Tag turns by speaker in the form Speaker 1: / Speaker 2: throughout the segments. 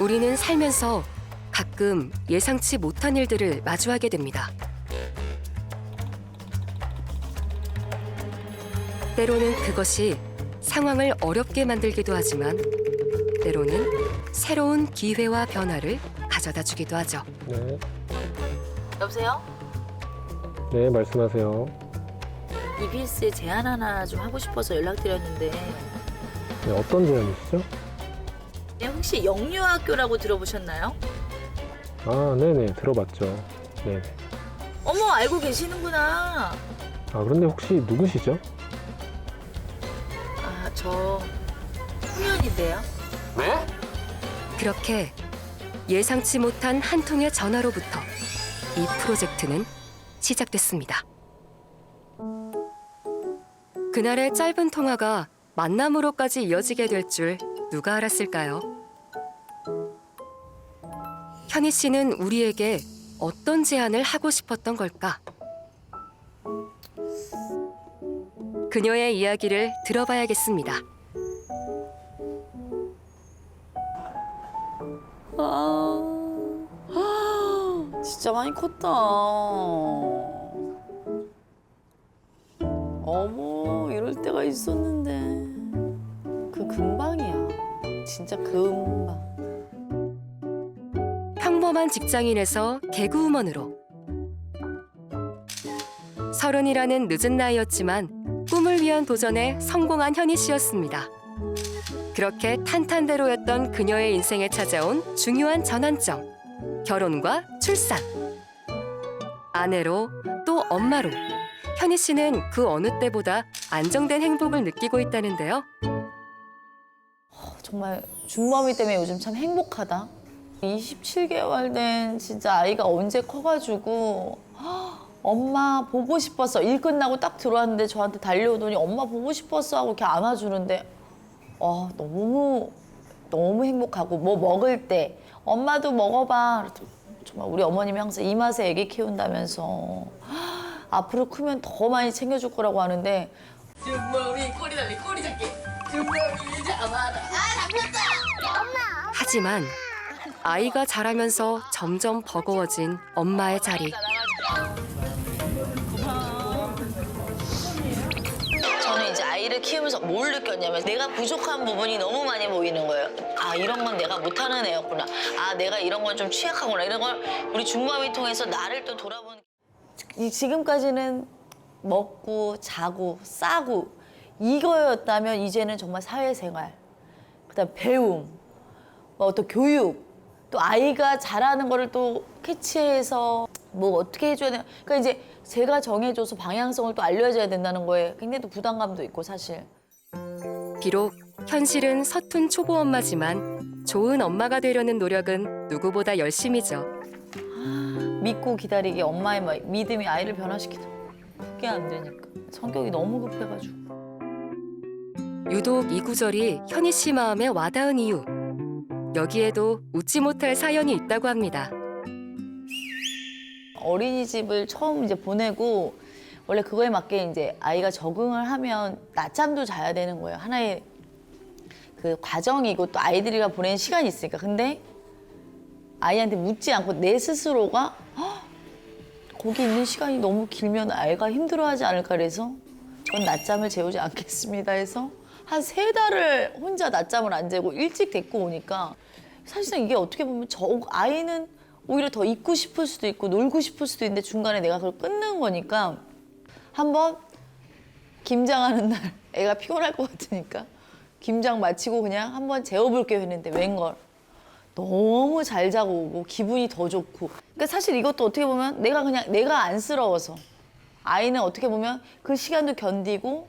Speaker 1: 우리는 살면서 가끔 예상치 못한 일들을 마주하게 됩니다. 때로는 그것이 상황을 어렵게 만들기도 하지만 때로는 새로운 기회와 변화를 가져다 주기도 하죠.
Speaker 2: 네,
Speaker 3: 여보세요?
Speaker 2: 네 말씀하세요.
Speaker 3: EBS에 제안 하나 좀 하고 싶어서 연락드렸는데
Speaker 2: 네, 어떤 제안이시죠?
Speaker 3: 네, 혹시 영유아학교라고 들어보셨나요?
Speaker 2: 아, 네네 들어봤죠. 네네.
Speaker 3: 어머, 알고 계시는구나.
Speaker 2: 아, 그런데 혹시 누구시죠?
Speaker 3: 아, 저 후연인데요.
Speaker 2: 네?
Speaker 1: 그렇게 예상치 못한 한 통의 전화로부터 이 프로젝트는 시작됐습니다. 그날의 짧은 통화가 만남으로까지 이어지게 될 줄 누가 알았을까요? 현희 씨는 우리에게 어떤 제안을 하고 싶었던 걸까? 그녀의 이야기를 들어봐야겠습니다.
Speaker 4: 진짜 많이 컸다. 어머, 이럴 때가 있었는데. 그 금방이야. 진짜 금방.
Speaker 1: 평범한 직장인에서 개그우먼으로 30이라는 늦은 나이였지만 꿈을 위한 도전에 성공한 현희 씨였습니다. 그렇게 탄탄대로였던 그녀의 인생에 찾아온 중요한 전환점, 결혼과 출산. 아내로 또 엄마로 현희 씨는 그 어느 때보다 안정된 행복을 느끼고 있다는데요.
Speaker 4: 정말 준범이 때문에 요즘 참 행복하다. 27개월 된 진짜 아이가 언제 커가지고 엄마 보고 싶었어. 일 끝나고 딱 들어왔는데 저한테 달려오더니 엄마 보고 싶었어 하고 이렇게 안아주는데 너무 행복하고 뭐 먹을 때 엄마도 먹어봐. 정말 우리 어머님이 항상 이 맛에 애기 키운다면서 앞으로 크면 더 많이 챙겨줄 거라고 하는데
Speaker 5: 준범이 꼬리 달리 꼬리 잡기. 준범이 잡아라.
Speaker 1: 하지만 아이가 자라면서 점점 버거워진 엄마의 자리.
Speaker 3: 저는 이제 아이를 키우면서 뭘 느꼈냐면 내가 부족한 부분이 너무 많이 보이는 거예요. 아, 이런 건 내가 못하는 애였구나. 아, 내가 이런 건 좀 취약하구나. 이런 걸 우리 준범이 통해서 나를 또 돌아보는.
Speaker 4: 지금까지는 먹고 자고 싸고 이거였다면 이제는 정말 사회생활, 그다음 배움, 뭐 어떤 교육, 또 아이가 잘하는 거를 또 캐치해서 뭐 어떻게 해줘야 되나. 그러니까 이제 제가 정해줘서 방향성을 또 알려줘야 된다는 거에 굉장히 또 부담감도 있고 사실.
Speaker 1: 비록 현실은 서툰 초보 엄마지만 좋은 엄마가 되려는 노력은 누구보다 열심이죠.
Speaker 4: 믿고 기다리기 엄마의 믿음이 아이를 변화시키다. 그게 안 되니까. 성격이 너무 급해가지고.
Speaker 1: 유독 이 구절이 현희 씨 마음에 와닿은 이유. 여기에도 웃지 못할 사연이 있다고 합니다.
Speaker 4: 어린이집을 처음 이제 보내고 원래 그거에 맞게 이제 아이가 적응을 하면 낮잠도 자야 되는 거예요. 하나의 그 과정이고 또 아이들이랑 보내는 시간이 있으니까. 근데 아이한테 묻지 않고 내 스스로가 거기 있는 시간이 너무 길면 아이가 힘들어하지 않을까 그래서 전 낮잠을 재우지 않겠습니다 해서 한 3달을 혼자 낮잠을 안 재고 일찍 데리고 오니까 사실상 이게 어떻게 보면 아이는 오히려 더 있고 싶을 수도 있고 놀고 싶을 수도 있는데 중간에 내가 그걸 끊는 거니까 한번 김장하는 날 애가 피곤할 것 같으니까 김장 마치고 그냥 한번 재워볼게요 했는데 웬걸 너무 잘 자고 오고 기분이 더 좋고. 그러니까 사실 이것도 어떻게 보면 내가 안쓰러워서 아이는 어떻게 보면 그 시간도 견디고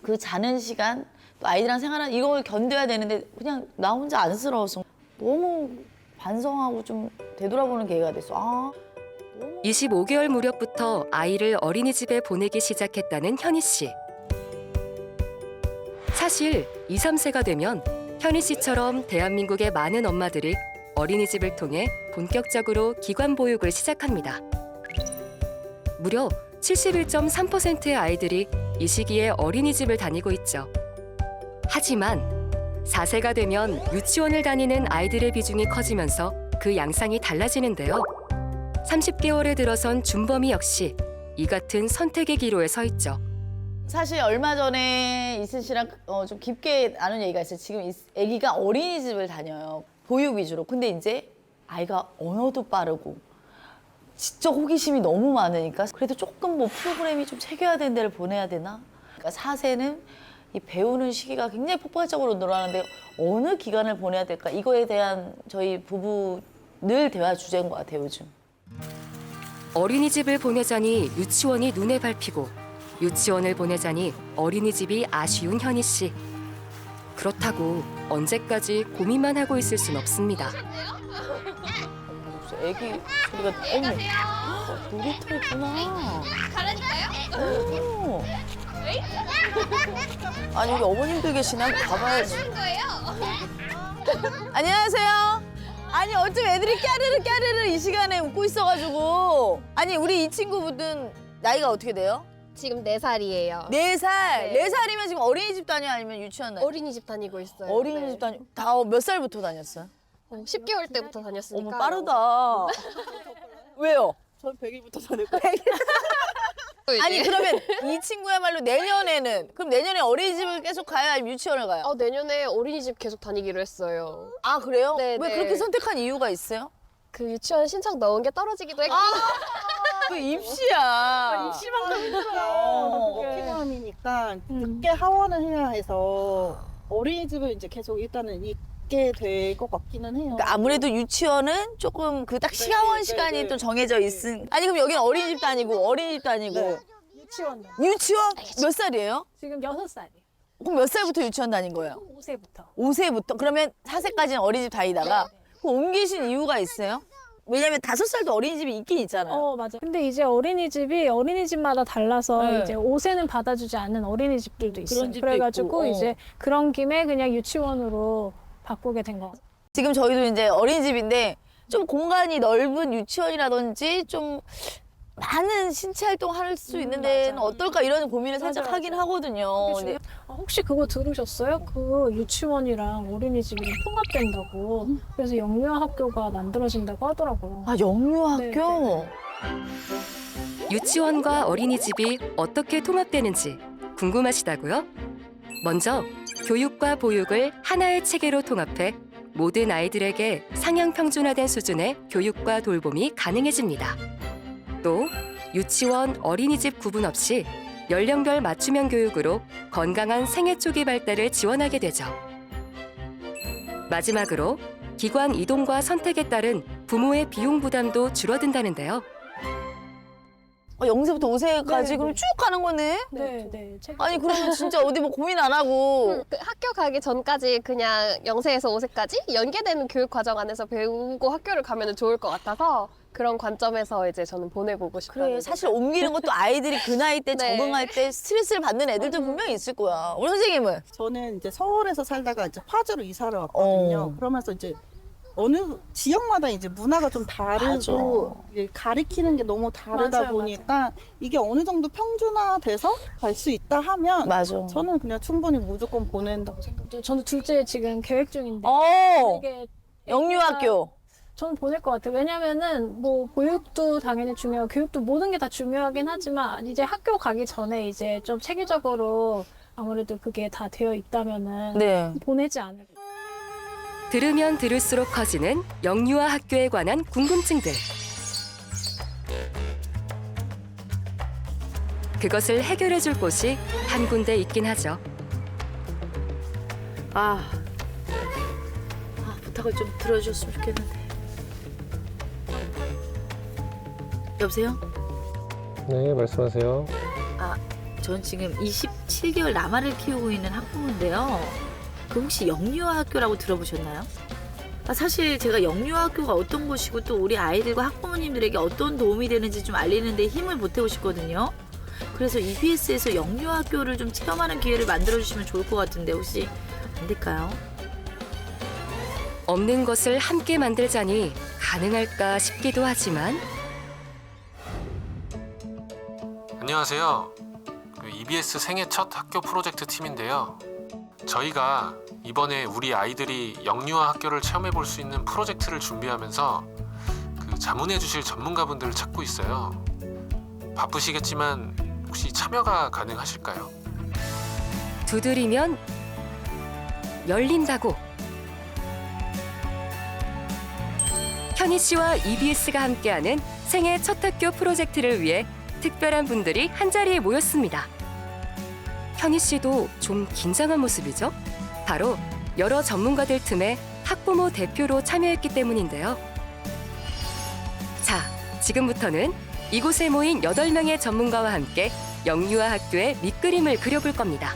Speaker 4: 그 자는 시간 또 아이들이랑 생활하는 이걸 견뎌야 되는데 그냥 나 혼자 안쓰러워서 너무 반성하고 좀 되돌아보는 계기가 됐어.
Speaker 1: 25개월 무렵부터 아이를 어린이집에 보내기 시작했다는 현희 씨. 사실 2, 3세가 되면 현희 씨처럼 대한민국의 많은 엄마들이 어린이집을 통해 본격적으로 기관 보육을 시작합니다. 무려 71.3%의 아이들이 이 시기에 어린이집을 다니고 있죠. 하지만 4세가 되면 유치원을 다니는 아이들의 비중이 커지면서 그 양상이 달라지는데요. 30개월에 들어선 준범이 역시 이 같은 선택의 기로에 서 있죠.
Speaker 4: 사실 얼마 전에 이슬 씨랑 좀 깊게 나눈 얘기가 있어요. 지금 아기가 어린이집을 다녀요. 보육 위주로. 근데 이제 아이가 언어도 빠르고 지적 호기심이 너무 많으니까 그래도 조금 뭐 프로그램이 좀 챙겨야 되는 데를 보내야 되나? 그러니까 4세는 이 배우는 시기가 굉장히 폭발적으로 늘어나는데 어느 기간을 보내야 될까? 이거에 대한 저희 부부 늘 대화 주제인 것 같아요, 요즘.
Speaker 1: 어린이집을 보내자니 유치원이 눈에 밟히고 유치원을 보내자니 어린이집이 아쉬운 현희 씨. 그렇다고 언제까지 고민만 하고 있을 순 없습니다.
Speaker 4: 애기 소리가 어머 놀이터구나. 가라니까요? 아니 여기 어머님들 계시나? 가봐야지. 안녕하세요. 아니 어쩜 애들이 까르르 이 시간에 웃고 있어가지고. 아니 우리 이 친구분은 나이가 어떻게 돼요?
Speaker 6: 지금 4살이에요.
Speaker 4: 4살.
Speaker 6: 네.
Speaker 4: 4살이면 지금 어린이집 다녀 아니면 유치원 다녀?
Speaker 6: 어린이집 다니고 있어요.
Speaker 4: 어린이집 다녀. 다 몇 살부터 다녔어요?
Speaker 6: 10개월 때부터 다녔으니까.
Speaker 4: 어머 빠르다. 왜요?
Speaker 5: 전 100일부터 다녔고.
Speaker 4: 아니 그러면 이 친구야말로 내년에는 그럼 내년에 어린이집을 계속 가요 아니면 유치원을 가요?
Speaker 6: 내년에 어린이집 계속 다니기로 했어요.
Speaker 4: 아 그래요?
Speaker 6: 네,
Speaker 4: 왜
Speaker 6: 네.
Speaker 4: 그렇게 선택한 이유가 있어요?
Speaker 6: 그 유치원 신청 넣은 게 떨어지기도 했고.
Speaker 4: 그 입시야.
Speaker 5: 입시만큼 힘들어요. 피감이니까 늦게 하원을 해야 해서 어린이집을 이제 계속 일단은 있게 될 것 같기는 해요.
Speaker 4: 그러니까 아무래도 유치원은 조금 그 딱 시하원
Speaker 5: 네,
Speaker 4: 시간이
Speaker 5: 네.
Speaker 4: 또 정해져 있은. 아니 그럼 여기는 어린이집 다니고 어린이집 다니고
Speaker 5: 네.
Speaker 7: 유치원
Speaker 4: 유치원 몇 살이에요?
Speaker 7: 지금 6살이에요.
Speaker 4: 그럼 몇 살부터 유치원 다닌 거예요?
Speaker 7: 5세부터.
Speaker 4: 5세부터? 그러면 4세까지는 어린이집 다니다가
Speaker 7: 네.
Speaker 4: 그럼 옮기신 이유가 있어요? 왜냐면 5살도 어린이집이 있긴 있잖아요.
Speaker 7: 맞아. 근데 이제 어린이집이 어린이집마다 달라서
Speaker 4: 네.
Speaker 7: 이제 5세는 받아주지 않는 어린이집들도 있어요.
Speaker 4: 그런 집도
Speaker 7: 그래가지고
Speaker 4: 있고,
Speaker 7: 이제 그런 김에 그냥 유치원으로 바꾸게 된 거.
Speaker 4: 지금 저희도 이제 어린이집인데 좀 공간이 넓은 유치원이라든지 좀 많은 신체 활동 할 수 있는 데는
Speaker 7: 맞아.
Speaker 4: 어떨까 이런 고민을 살짝
Speaker 7: 맞아,
Speaker 4: 하긴
Speaker 7: 맞아.
Speaker 4: 하거든요.
Speaker 7: 그게
Speaker 4: 근데
Speaker 7: 혹시 그거 들으셨어요? 그 유치원이랑 어린이집이랑 통합된다고. 그래서 영유아학교가 만들어진다고 하더라고요.
Speaker 4: 아 영유아학교?
Speaker 7: 네,
Speaker 1: 유치원과 어린이집이 어떻게 통합되는지 궁금하시다고요? 먼저 교육과 보육을 하나의 체계로 통합해 모든 아이들에게 상향 평준화된 수준의 교육과 돌봄이 가능해집니다. 또 유치원, 어린이집 구분 없이 연령별 맞춤형 교육으로 건강한 생애 초기 발달을 지원하게 되죠. 마지막으로 기관 이동과 선택에 따른 부모의 비용 부담도 줄어든다는데요.
Speaker 4: 0세부터 5세까지
Speaker 7: 네,
Speaker 4: 그럼
Speaker 7: 네.
Speaker 4: 쭉 가는 거네?
Speaker 7: 네.
Speaker 4: 아니 그러면 진짜 어디 뭐 고민 안 하고
Speaker 6: 그 학교 가기 전까지 그냥 0세에서 5세까지 연계되는 교육 과정 안에서 배우고 학교를 가면 좋을 것 같아서 그런 관점에서 이제 저는 보내보고 싶어요.
Speaker 4: 그래 사실 옮기는 것도 아이들이 그 나이 때
Speaker 6: 네.
Speaker 4: 적응할 때 스트레스를 받는 애들도 분명히 있을 거야. 우리 선생님은?
Speaker 5: 저는 이제 서울에서 살다가 이제 파주로 이사를 왔거든요. 그러면서 이제 어느 지역마다 이제 문화가 좀 다르고 이제 가리키는 게 너무 다르다
Speaker 7: 맞아요,
Speaker 5: 보니까 이게 어느 정도 평준화돼서 갈 수 있다 하면
Speaker 4: 맞아.
Speaker 5: 저는 그냥 충분히 무조건 보낸다고 생각해요.
Speaker 7: 저는 둘째 지금 계획 중인데 이게
Speaker 4: 영유아학교.
Speaker 7: 저는 보낼 것 같아요. 왜냐면은 뭐 보육도 당연히 중요하고 교육도 모든 게 다 중요하긴 하지만 이제 학교 가기 전에 이제 좀 체계적으로 아무래도 그게 다 되어 있다면은
Speaker 4: 네.
Speaker 7: 보내지 않을까.
Speaker 1: 들으면 들을수록 커지는 영유아 학교에 관한 궁금증들. 그것을 해결해 줄 곳이 한 군데 있긴 하죠.
Speaker 4: 부탁을 좀 들어주셨으면 좋겠는데. 여보세요?
Speaker 2: 네, 말씀하세요.
Speaker 4: 전 지금 27개월 남아를 키우고 있는 학부모인데요. 그 혹시 영유아학교라고 들어보셨나요? 사실 제가 영유아학교가 어떤 곳이고 또 우리 아이들과 학부모님들에게 어떤 도움이 되는지 좀 알리는 데 힘을 보태고 싶거든요. 그래서 EBS에서 영유아학교를 좀 체험하는 기회를 만들어주시면 좋을 것 같은데 혹시 안 될까요?
Speaker 1: 없는 것을 함께 만들자니 가능할까 싶기도 하지만
Speaker 8: 안녕하세요. EBS 생애 첫 학교 프로젝트 팀인데요. 저희가 이번에 우리 아이들이 영유아 학교를 체험해 볼 수 있는 프로젝트를 준비하면서 그 자문해 주실 전문가분들을 찾고 있어요. 바쁘시겠지만 혹시 참여가 가능하실까요?
Speaker 1: 두드리면 열린다고. 현희 씨와 EBS가 함께하는 생애 첫 학교 프로젝트를 위해 특별한 분들이 한자리에 모였습니다. 현희 씨도 좀 긴장한 모습이죠? 바로 여러 전문가들 틈에 학부모 대표로 참여했기 때문인데요. 자, 지금부터는 이곳에 모인 8명의 전문가와 함께 영유아 학교의 밑그림을 그려볼 겁니다.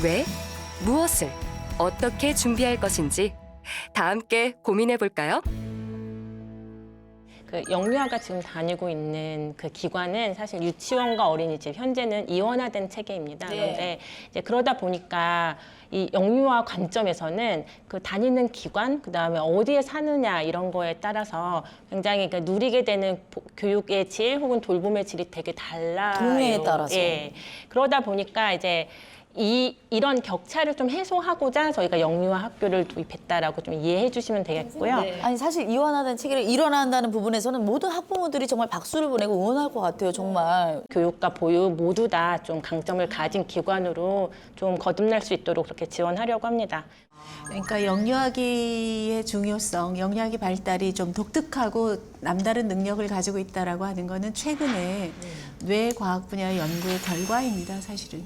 Speaker 1: 왜, 무엇을, 어떻게 준비할 것인지 다 함께 고민해 볼까요?
Speaker 9: 그 영유아가 지금 다니고 있는 그 기관은 사실 유치원과 어린이집 현재는 이원화된 체계입니다.
Speaker 4: 네.
Speaker 9: 그런데 이제 그러다 보니까 이 영유아 관점에서는 그 다니는 기관, 그 다음에 어디에 사느냐 이런 거에 따라서 굉장히 그 누리게 되는 교육의 질 혹은 돌봄의 질이 되게 달라요.
Speaker 4: 동네에 따라서.
Speaker 9: 예. 그러다 보니까 이제 이런 격차를 좀 해소하고자 저희가 영유아 학교를 도입했다라고 좀 이해해 주시면 되겠고요.
Speaker 4: 아니 사실 이완화된 체계를 일어난다는 부분에서는 모든 학부모들이 정말 박수를 보내고 응원할 것 같아요. 정말.
Speaker 9: 교육과 보육 모두 다 좀 강점을 가진 기관으로 좀 거듭날 수 있도록 그렇게 지원하려고 합니다.
Speaker 10: 그러니까 영유아기의 중요성, 영유아기 발달이 좀 독특하고 남다른 능력을 가지고 있다라고 하는 거는 최근에 뇌과학 분야의 연구의 결과입니다, 사실은.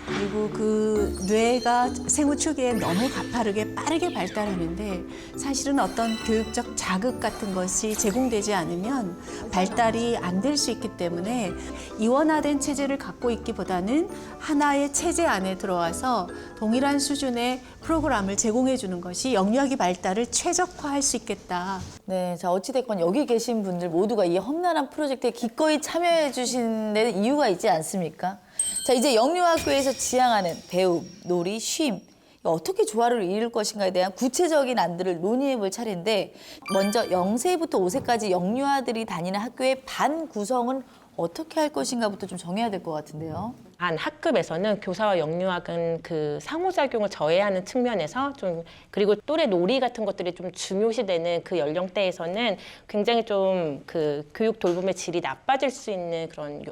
Speaker 10: 그리고 그 뇌가 생후 초기에 너무 가파르게 빠르게 발달하는데 사실은 어떤 교육적 자극 같은 것이 제공되지 않으면 발달이 안 될 수 있기 때문에 이원화된 체제를 갖고 있기보다는 하나의 체제 안에 들어와서 동일한 수준의 프로그램을 제공해 주는 것이 영유아기 발달을 최적화할 수 있겠다.
Speaker 4: 네, 자 어찌됐건 여기 계신 분들 모두가 이 험난한 프로젝트에 기꺼이 참여해 주신 데는 이유가 있지 않습니까? 자 이제 영유아학교에서 지향하는 배움, 놀이, 쉼 어떻게 조화를 이룰 것인가에 대한 구체적인 안들을 논의해 볼 차례인데 먼저 0세부터 5세까지 영유아들이 다니는 학교의 반 구성은 어떻게 할 것인가부터 좀 정해야 될 것 같은데요.
Speaker 9: 한 학급에서는 교사와 영유아는 그 상호작용을 저해하는 측면에서 좀 그리고 또래 놀이 같은 것들이 좀 중요시되는 그 연령대에서는 굉장히 좀 그 교육 돌봄의 질이 나빠질 수 있는 그런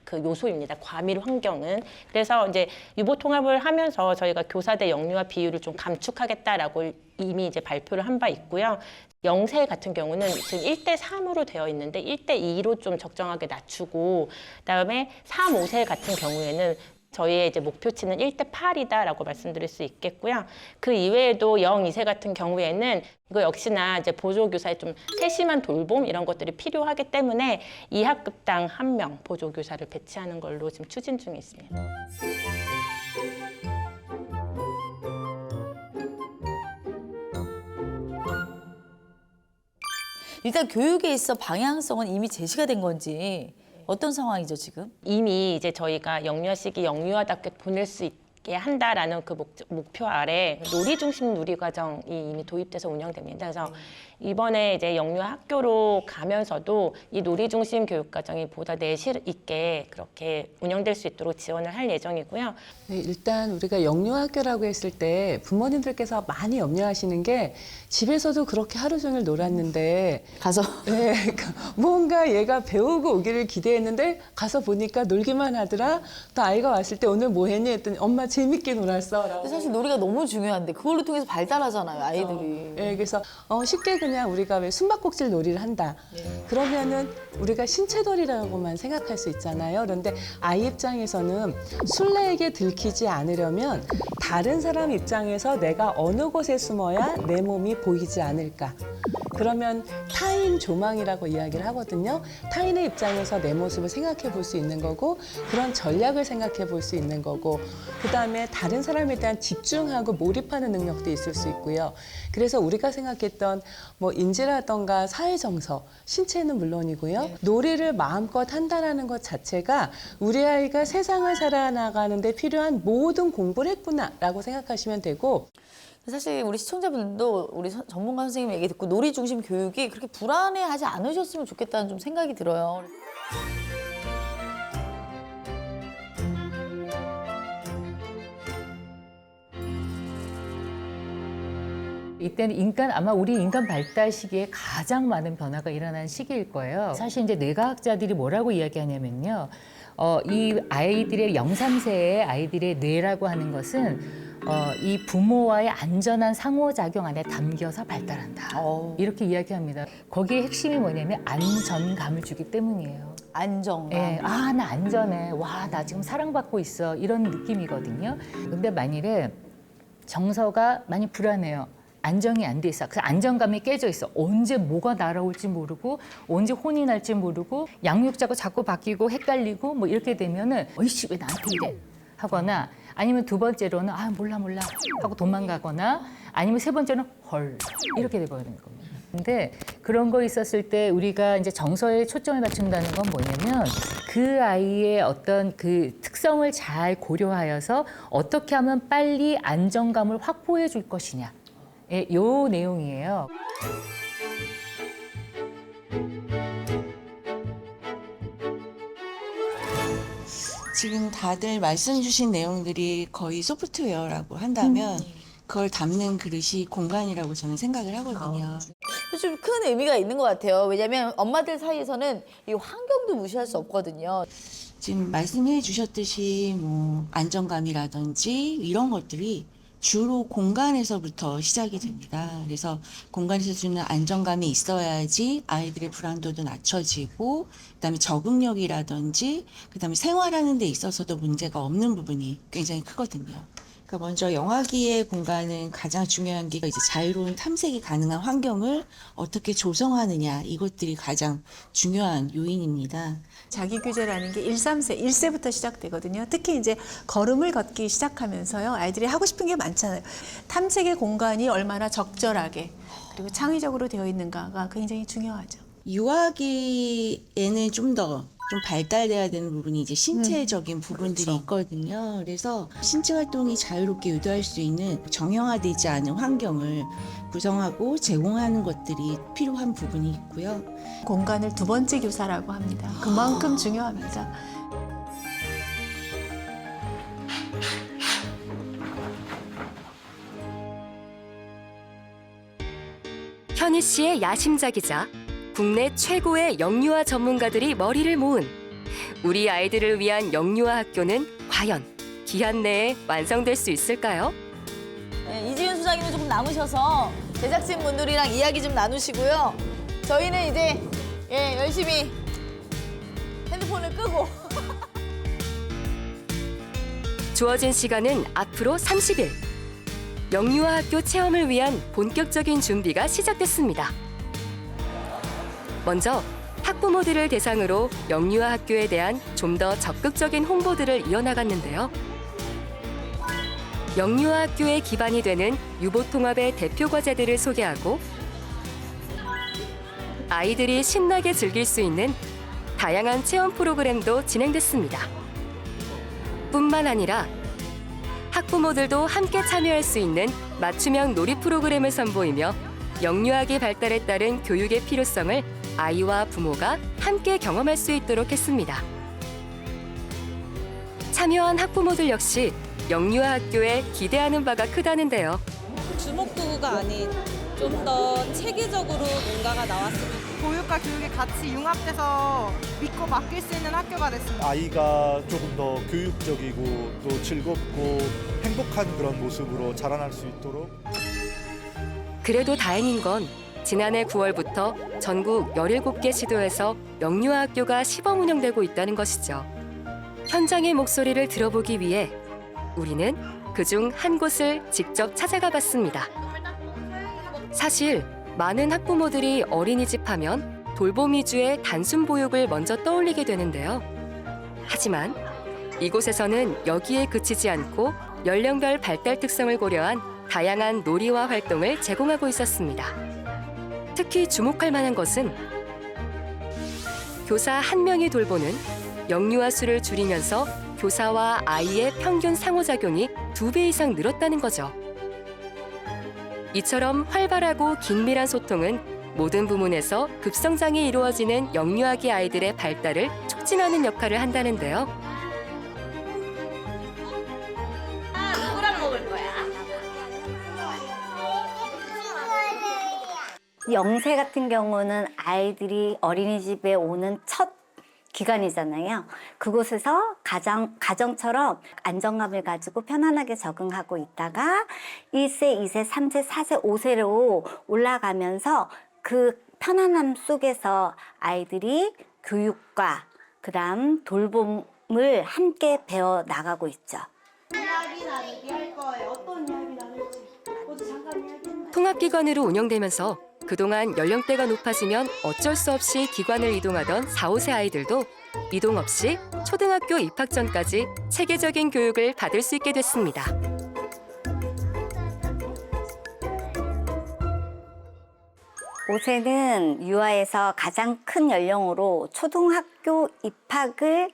Speaker 9: 그 요소입니다. 과밀 환경은. 그래서 이제 유보 통합을 하면서 저희가 교사 대 영유아 비율을 좀 감축하겠다라고 이미 이제 발표를 한 바 있고요. 0세 같은 경우는 지금 1대3으로 되어 있는데 1대2로 좀 적정하게 낮추고 그다음에 3, 5세 같은 경우에는 저희의 이제 목표치는 1대8이다라고 말씀드릴 수 있겠고요. 그 이외에도 0, 2세 같은 경우에는 이거 역시나 이제 보조교사의 좀 세심한 돌봄 이런 것들이 필요하기 때문에 2학급당 1명 보조교사를 배치하는 걸로 지금 추진 중에 있습니다.
Speaker 4: 일단 교육에 있어 방향성은 이미 제시가 된 건지 어떤 상황이죠 지금?
Speaker 9: 이미 이제 저희가 영유아 시기 영유아답게 보낼 수 있게 한다라는 그 목표 아래 놀이 중심 누리 과정이 이미 도입돼서 운영됩니다. 그래서 이번에 이제 영유아 학교로 가면서도 이 놀이 중심 교육 과정이 보다 내실 있게 그렇게 운영될 수 있도록 지원을 할 예정이고요.
Speaker 11: 네, 일단 우리가 영유아학교라고 했을 때 부모님들께서 많이 염려하시는 게 집에서도 그렇게 하루 종일 놀았는데
Speaker 4: 가서
Speaker 11: 네, 뭔가 얘가 배우고 오기를 기대했는데 가서 보니까 놀기만 하더라. 또 아이가 왔을 때 오늘 뭐 했니 했더니 엄마 재밌게 놀았어. 라고.
Speaker 4: 근데 사실 놀이가 너무 중요한데 그걸로 통해서 발달하잖아요 아이들이.
Speaker 11: 네, 그래서 쉽게 그냥 우리가 왜 숨바꼭질 놀이를 한다. 그러면은 우리가 신체놀이라고만 생각할 수 있잖아요. 그런데 아이 입장에서는 술래에게 들키지 않으려면 다른 사람 입장에서 내가 어느 곳에 숨어야 내 몸이 보이지 않을까. 그러면 타인 조망이라고 이야기를 하거든요. 타인의 입장에서 내 모습을 생각해 볼 수 있는 거고 그런 전략을 생각해 볼 수 있는 거고 그다음에 다른 사람에 대한 집중하고 몰입하는 능력도 있을 수 있고요. 그래서 우리가 생각했던 뭐 인지라던가 사회 정서, 신체는 물론이고요. 놀이를 마음껏 한다라는 것 자체가 우리 아이가 세상을 살아나가는 데 필요한 모든 공부를 했구나라고 생각하시면 되고
Speaker 4: 사실 우리 시청자분들도 우리 전문가 선생님 얘기 듣고 놀이 중심 교육이 그렇게 불안해하지 않으셨으면 좋겠다는 좀 생각이 들어요.
Speaker 12: 이때는 아마 우리 인간 발달 시기에 가장 많은 변화가 일어난 시기일 거예요. 사실 이제 뇌과학자들이 뭐라고 이야기하냐면요. 이 아이들의 0, 3세의 아이들의 뇌라고 하는 것은 이 부모와의 안전한 상호작용 안에 담겨서 발달한다. 이렇게 이야기합니다. 거기에 핵심이 뭐냐면 안전감을 주기 때문이에요.
Speaker 4: 안정감.
Speaker 12: 네, 아, 나 안전해. 와, 나 지금 사랑받고 있어. 이런 느낌이거든요. 근데 만일에 정서가 많이 불안해요. 안정이 안 돼 있어. 그 안정감이 깨져 있어. 언제 뭐가 날아올지 모르고 언제 혼이 날지 모르고 양육자가 자꾸 바뀌고 헷갈리고 뭐 이렇게 되면은 어이씨 왜 나한테 이래 하거나 아니면 두 번째로는 아 몰라 하고 도망가거나 아니면 세 번째는 헐 이렇게 돼버리는 겁니다. 근데 그런 거 있었을 때 우리가 이제 정서에 초점을 맞춘다는 건 뭐냐면 그 아이의 어떤 그 특성을 잘 고려하여서 어떻게 하면 빨리 안정감을 확보해 줄 것이냐. 예, 요 내용이에요.
Speaker 13: 지금 다들 말씀 주신 내용들이 거의 소프트웨어라고 한다면 그걸 담는 그릇이 공간이라고 저는 생각을 하거든요.
Speaker 4: 좀 큰 의미가 있는 것 같아요. 왜냐하면 엄마들 사이에서는 이 환경도 무시할 수 없거든요.
Speaker 13: 지금 말씀해 주셨듯이 뭐 안정감이라든지 이런 것들이 주로 공간에서부터 시작이 됩니다. 그래서 공간에서 주는 안정감이 있어야지 아이들의 불안도도 낮춰지고 그다음에 적응력이라든지 그다음에 생활하는 데 있어서도 문제가 없는 부분이 굉장히 크거든요. 그러니까 먼저 영아기의 공간은 가장 중요한 게 이제 자유로운 탐색이 가능한 환경을 어떻게 조성하느냐 이것들이 가장 중요한 요인입니다.
Speaker 10: 자기 규제라는 게 1, 3세, 1세부터 시작되거든요. 특히 이제 걸음을 걷기 시작하면서요. 아이들이 하고 싶은 게 많잖아요. 탐색의 공간이 얼마나 적절하게 그리고 창의적으로 되어 있는가가 굉장히 중요하죠.
Speaker 13: 유아기에는 좀 발달돼야 되는 부분이 이제 신체적인 부분들이 있거든요. 그래서 신체 활동이 자유롭게 유도할 수 있는 정형화되지 않은 환경을 구성하고 제공하는 것들이 필요한 부분이 있고요.
Speaker 10: 공간을 두 번째 교사라고 합니다. 그만큼 중요합니다.
Speaker 1: 현희 씨의 야심작이자 국내 최고의 영유아 전문가들이 머리를 모은 우리 아이들을 위한 영유아 학교는 과연 기한 내에 완성될 수 있을까요?
Speaker 4: 네, 이지윤 소장님은 조금 남으셔서 제작진 분들이랑 이야기 좀 나누시고요. 저희는 이제 열심히 핸드폰을 끄고
Speaker 1: 주어진 시간은 앞으로 30일. 영유아 학교 체험을 위한 본격적인 준비가 시작됐습니다. 먼저 학부모들을 대상으로 영유아 학교에 대한 좀 더 적극적인 홍보들을 이어나갔는데요. 영유아 학교의 기반이 되는 유보통합의 대표 과제들을 소개하고 아이들이 신나게 즐길 수 있는 다양한 체험 프로그램도 진행됐습니다. 뿐만 아니라 학부모들도 함께 참여할 수 있는 맞춤형 놀이 프로그램을 선보이며 영유아기 발달에 따른 교육의 필요성을 아이와 부모가 함께 경험할 수 있도록 했습니다. 참여한 학부모들 역시 영유아 학교에 기대하는 바가 크다는데요.
Speaker 14: 주목도구가 아닌 좀 더 체계적으로 뭔가가 나왔으면
Speaker 15: 교육과 교육이 같이 융합돼서 믿고 맡길 수 있는 학교가 됐습니다.
Speaker 16: 아이가 조금 더 교육적이고 또 즐겁고 행복한 그런 모습으로 자라날 수 있도록.
Speaker 1: 그래도 다행인 건 지난해 9월부터 전국 17개 시도에서 영유아 학교가 시범 운영되고 있다는 것이죠. 현장의 목소리를 들어보기 위해 우리는 그중 한 곳을 직접 찾아가 봤습니다. 사실 많은 학부모들이 어린이집 하면 돌봄 위주의 단순 보육을 먼저 떠올리게 되는데요. 하지만 이곳에서는 여기에 그치지 않고 연령별 발달 특성을 고려한 다양한 놀이와 활동을 제공하고 있었습니다. 특히 주목할 만한 것은 교사 한 명이 돌보는 영유아 수를 줄이면서 교사와 아이의 평균 상호작용이 2배 이상 늘었다는 거죠. 이처럼 활발하고 긴밀한 소통은 모든 부문에서 급성장이 이루어지는 영유아기 아이들의 발달을 촉진하는 역할을 한다는데요.
Speaker 3: 누구랑 먹을 거야?
Speaker 17: 영세 같은 경우는 아이들이 어린이집에 오는 첫 기간이잖아요. 그곳에서 가정처럼 안정감을 가지고 편안하게 적응하고 있다가 1세, 2세, 3세, 4세, 5세로 올라가면서 그 편안함 속에서 아이들이 교육과 그다음 돌봄을 함께 배워 나가고 있죠.
Speaker 5: 이야기 나누기 할 거예요. 어떤 이야기 나눌지. 모두 잠깐 이야기.
Speaker 1: 통합기관으로 운영되면서 그동안 연령대가 높아지면 어쩔 수 없이 기관을 이동하던 4, 5세 아이들도 이동 없이 초등학교 입학 전까지 체계적인 교육을 받을 수 있게 됐습니다.
Speaker 17: 올해는 유아에서 가장 큰 연령으로 초등학교 입학을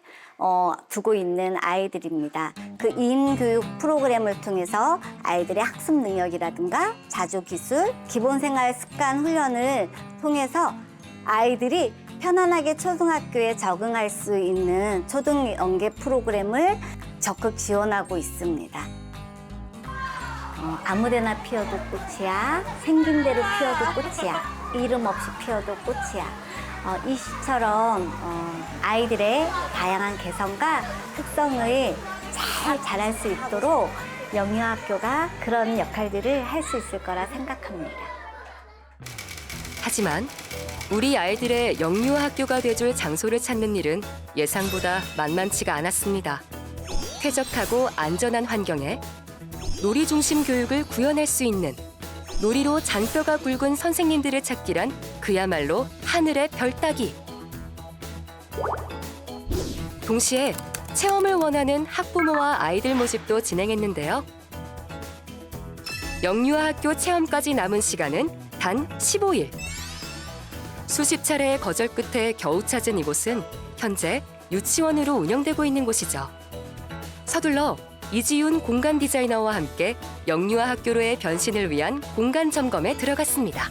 Speaker 17: 두고 있는 아이들입니다. 그 이인교육 프로그램을 통해서 아이들의 학습 능력이라든가 자주기술, 기본생활 습관 훈련을 통해서 아이들이 편안하게 초등학교에 적응할 수 있는 초등연계 프로그램을 적극 지원하고 있습니다. 아무데나 피어도 꽃이야, 생긴 대로 피어도 꽃이야, 이름 없이 피어도 꽃이야. 이 시처럼 아이들의 다양한 개성과 특성을 잘 자랄 수 있도록 영유아학교가 그런 역할들을 할 수 있을 거라 생각합니다.
Speaker 1: 하지만 우리 아이들의 영유아학교가 돼줄 장소를 찾는 일은 예상보다 만만치가 않았습니다. 쾌적하고 안전한 환경에 놀이 중심 교육을 구현할 수 있는 놀이로 잔뼈가 굵은 선생님들을 찾기란 그야말로 하늘의 별 따기. 동시에 체험을 원하는 학부모와 아이들 모집도 진행했는데요. 영유아학교 체험까지 남은 시간은 단 15일. 수십 차례의 거절 끝에 겨우 찾은 이곳은 현재 유치원으로 운영되고 있는 곳이죠. 서둘러 이지윤 공간 디자이너와 함께 영유아 학교로의 변신을 위한 공간 점검에 들어갔습니다.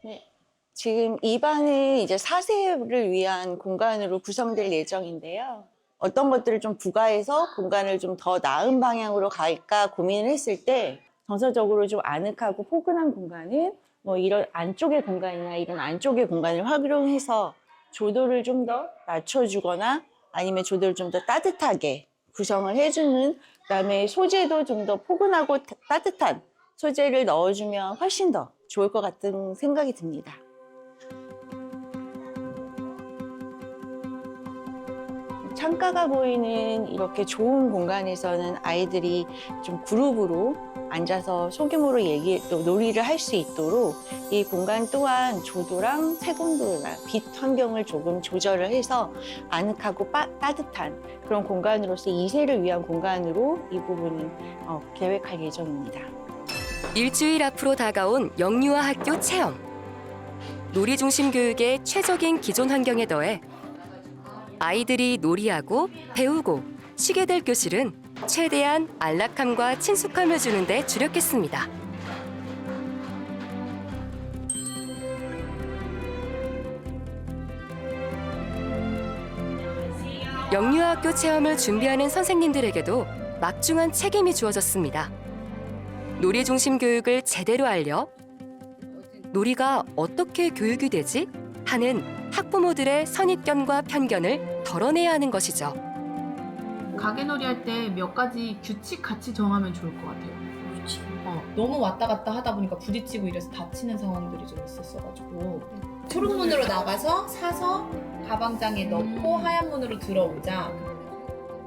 Speaker 13: 네, 지금 이 반은 이제 4세를 위한 공간으로 구성될 예정인데요. 어떤 것들을 좀 부과해서 공간을 좀 더 나은 방향으로 갈까 고민을 했을 때 정서적으로 좀 아늑하고 포근한 공간은 뭐 이런 안쪽의 공간이나 이런 안쪽의 공간을 활용해서 조도를 좀 더 낮춰주거나 아니면 조도를 좀 더 따뜻하게 구성을 해주는, 그다음에 소재도 좀 더 포근하고 따뜻한 소재를 넣어주면 훨씬 더 좋을 것 같은 생각이 듭니다. 창가가 보이는 이렇게 좋은 공간에서는 아이들이 좀 그룹으로 앉아서 소규모로 또 놀이를 할 수 있도록 이 공간 또한 조도랑 채광도나 빛 환경을 조금 조절을 해서 아늑하고 따뜻한 그런 공간으로서 2세를 위한 공간으로 이 부분은 계획할 예정입니다.
Speaker 1: 일주일 앞으로 다가온 영유아 학교 체험. 놀이 중심 교육의 최적인 기존 환경에 더해 아이들이 놀이하고 배우고 쉬게 될 교실은 최대한 안락함과 친숙함을 주는 데 주력했습니다. 영유아학교 체험을 준비하는 선생님들에게도 막중한 책임이 주어졌습니다. 놀이 중심 교육을 제대로 알려 놀이가 어떻게 교육이 되지? 하는 학부모들의 선입견과 편견을 덜어내야 하는 것이죠.
Speaker 18: 가게놀이 할 때 몇 가지 규칙 같이 정하면 좋을 것 같아요. 규칙? 너무 왔다 갔다 하다 보니까 부딪히고 이래서 다치는 상황들이 좀 있었어가지고 초록 문으로 나가서 사서 가방장에 넣고 하얀 문으로 들어오자.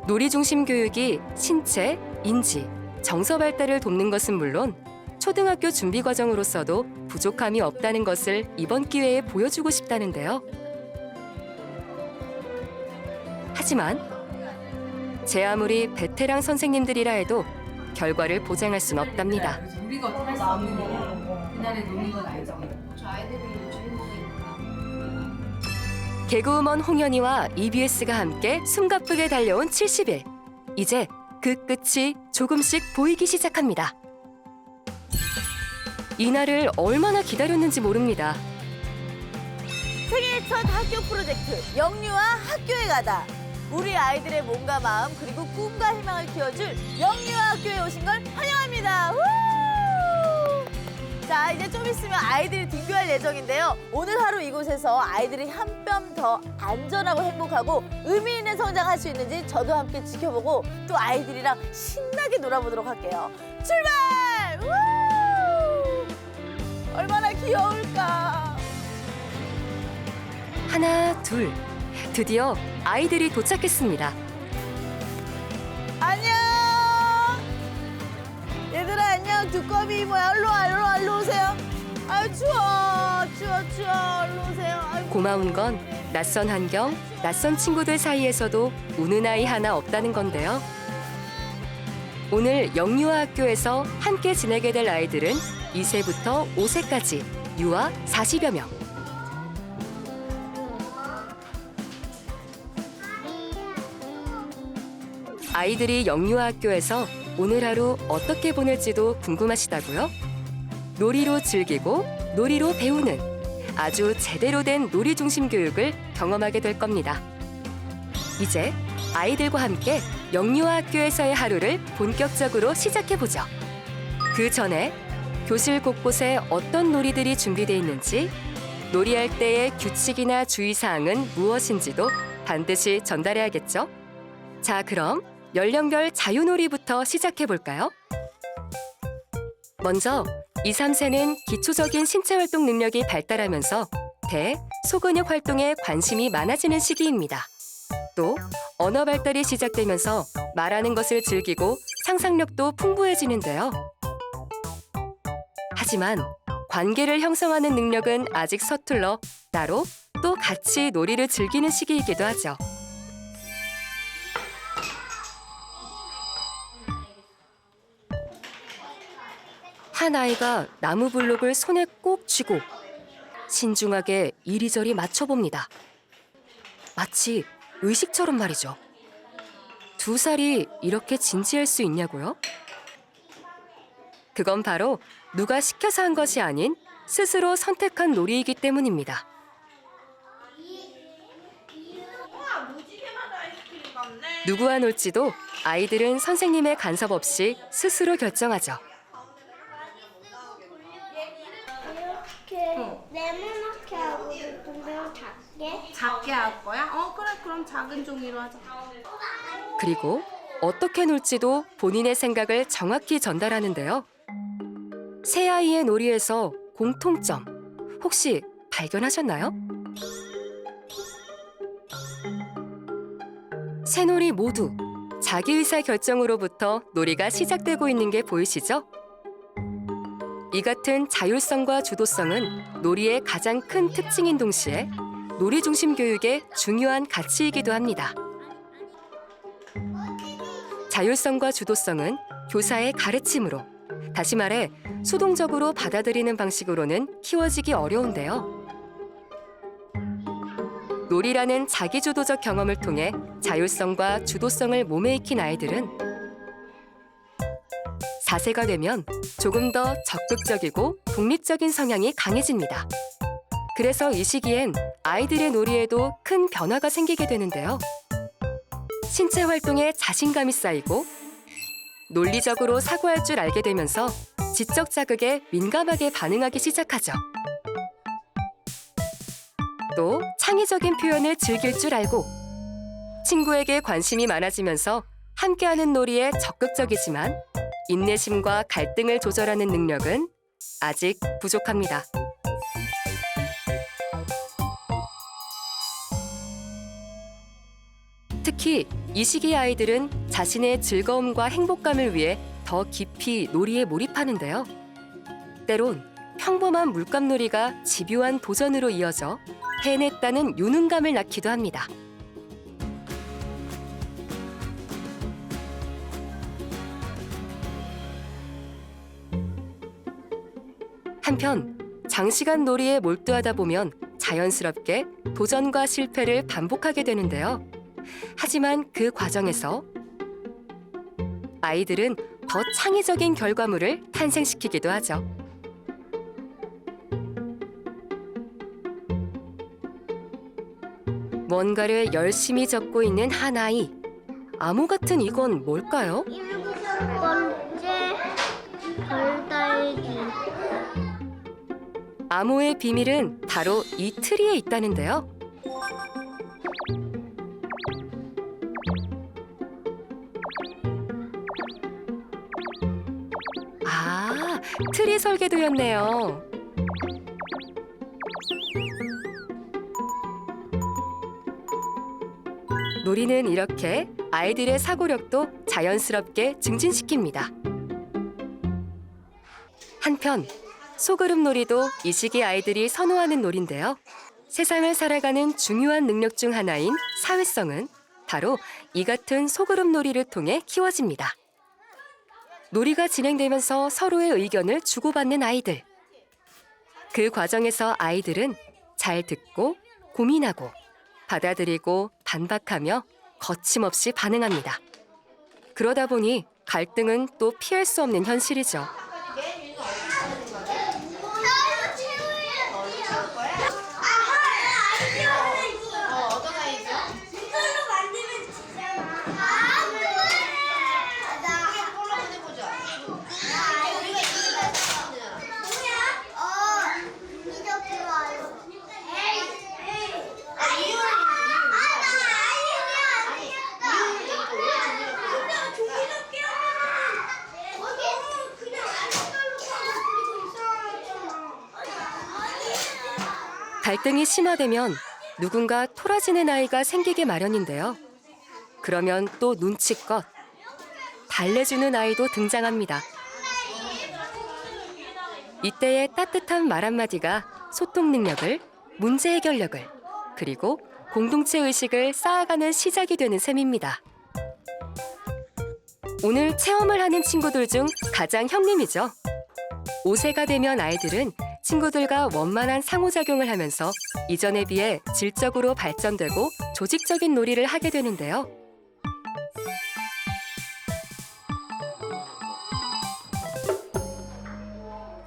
Speaker 1: 놀이 중심 교육이 신체, 인지, 정서 발달을 돕는 것은 물론 초등학교 준비 과정으로서도 부족함이 없다는 것을 이번 기회에 보여주고 싶다는데요. 하지만 제 아무리 베테랑 선생님들이라 해도 결과를 보장할 순 없답니다.
Speaker 18: 우리가 어떻게 할 수 없는 일이야. 그날의 노는 건 알죠. 저 아이들이 주인공이니까.
Speaker 1: 개그우먼 홍현희와 EBS가 함께 숨가쁘게 달려온 70일. 이제 그 끝이 조금씩 보이기 시작합니다. 이날을 얼마나 기다렸는지 모릅니다.
Speaker 4: 생애 첫 학교 프로젝트 영유아 학교에 가다. 우리 아이들의 몸과 마음 그리고 꿈과 희망을 키워줄 영유아 학교에 오신 걸 환영합니다. 우! 자, 이제 좀 있으면 아이들이 등교할 예정인데요. 오늘 하루 이곳에서 아이들이 한 뼘 더 안전하고 행복하고 의미 있는 성장할 수 있는지 저도 함께 지켜보고 또 아이들이랑 신나게 놀아보도록 할게요. 출발! 우! 얼마나 귀여울까.
Speaker 1: 하나, 둘. 드디어 아이들이 도착했습니다.
Speaker 4: 안녕! 얘들아 안녕. 두꺼비 이모야. 일로 오세요. 아유 추워. 일로 오세요. 아이고.
Speaker 1: 고마운 건 낯선 환경, 낯선 친구들 사이에서도 우는 아이 하나 없다는 건데요. 오늘 영유아 학교에서 함께 지내게 될 아이들은 2세부터 5세까지 유아 40여 명. 아이들이 영유아 학교에서 오늘 하루 어떻게 보낼지도 궁금하시다고요? 놀이로 즐기고 놀이로 배우는 아주 제대로 된 놀이 중심 교육을 경험하게 될 겁니다. 이제 아이들과 함께 영유아 학교에서의 하루를 본격적으로 시작해보죠. 그 전에 교실 곳곳에 어떤 놀이들이 준비되어 있는지, 놀이할 때의 규칙이나 주의사항은 무엇인지도 반드시 전달해야겠죠? 자, 그럼 연령별 자유놀이부터 시작해볼까요? 먼저 2, 3세는 기초적인 신체활동 능력이 발달하면서 대, 소근육 활동에 관심이 많아지는 시기입니다. 또 언어 발달이 시작되면서 말하는 것을 즐기고 상상력도 풍부해지는데요. 하지만 관계를 형성하는 능력은 아직 서툴러 따로 또 같이 놀이를 즐기는 시기이기도 하죠. 한 아이가 나무 블록을 손에 꼭 쥐고 신중하게 이리저리 맞춰봅니다. 마치 의식처럼 말이죠. 2살이 이렇게 진지할 수 있냐고요? 그건 바로 누가 시켜서 한 것이 아닌 스스로 선택한 놀이이기 때문입니다. 누구와 놀지도 아이들은 선생님의 간섭 없이 스스로 결정하죠.
Speaker 19: 네모나게 하고 싶은데 작게?
Speaker 15: 작게 할 거야? 그래 그럼 작은 종이로 하자.
Speaker 1: 그리고 어떻게 놀지도 본인의 생각을 정확히 전달하는데요. 세 아이의 놀이에서 공통점 혹시 발견하셨나요? 세 놀이 모두 자기 의사 결정으로부터 놀이가 시작되고 있는 게 보이시죠? 이 같은 자율성과 주도성은 놀이의 가장 큰 특징인 동시에 놀이 중심 교육의 중요한 가치이기도 합니다. 자율성과 주도성은 교사의 가르침으로, 다시 말해 수동적으로 받아들이는 방식으로는 키워지기 어려운데요. 놀이라는 자기주도적 경험을 통해 자율성과 주도성을 몸에 익힌 아이들은 4세가 되면 조금 더 적극적이고 독립적인 성향이 강해집니다. 그래서 이 시기엔 아이들의 놀이에도 큰 변화가 생기게 되는데요. 신체 활동에 자신감이 쌓이고 논리적으로 사고할 줄 알게 되면서 지적 자극에 민감하게 반응하기 시작하죠. 또 창의적인 표현을 즐길 줄 알고 친구에게 관심이 많아지면서 함께하는 놀이에 적극적이지만 인내심과 갈등을 조절하는 능력은 아직 부족합니다. 특히 이 시기 아이들은 자신의 즐거움과 행복감을 위해 더 깊이 놀이에 몰입하는데요. 때론 평범한 물감놀이가 집요한 도전으로 이어져 해냈다는 요능감을 낳기도 합니다. 한편 장시간 놀이에 몰두하다 보면 자연스럽게 도전과 실패를 반복하게 되는데요. 하지만 그 과정에서 아이들은 더 창의적인 결과물을 탄생시키기도 하죠. 뭔가를 열심히 적고 있는 한 아이. 암호 같은 이건 뭘까요?
Speaker 19: 7번째 벌달기.
Speaker 1: 암호의 비밀은 바로 이 트리에 있다는데요. 아, 트리 설계도였네요. 놀이는 이렇게 아이들의 사고력도 자연스럽게 증진시킵니다. 한편 소그룹 놀이도 이 시기 아이들이 선호하는 놀인데요. 세상을 살아가는 중요한 능력 중 하나인 사회성은 바로 이 같은 소그룹 놀이를 통해 키워집니다. 놀이가 진행되면서 서로의 의견을 주고받는 아이들. 그 과정에서 아이들은 잘 듣고 고민하고 받아들이고 반박하며 거침없이 반응합니다. 그러다 보니 갈등은 또 피할 수 없는 현실이죠. 갈등이 심화되면 누군가 토라지는 아이가 생기게 마련인데요. 그러면 또 눈치껏 달래주는 아이도 등장합니다. 이때의 따뜻한 말 한마디가 소통 능력을, 문제 해결력을, 그리고 공동체 의식을 쌓아가는 시작이 되는 셈입니다. 오늘 체험을 하는 친구들 중 가장 형님이죠. 5세가 되면 아이들은 친구들과 원만한 상호작용을 하면서 이전에 비해 질적으로 발전되고 조직적인 놀이를 하게 되는데요.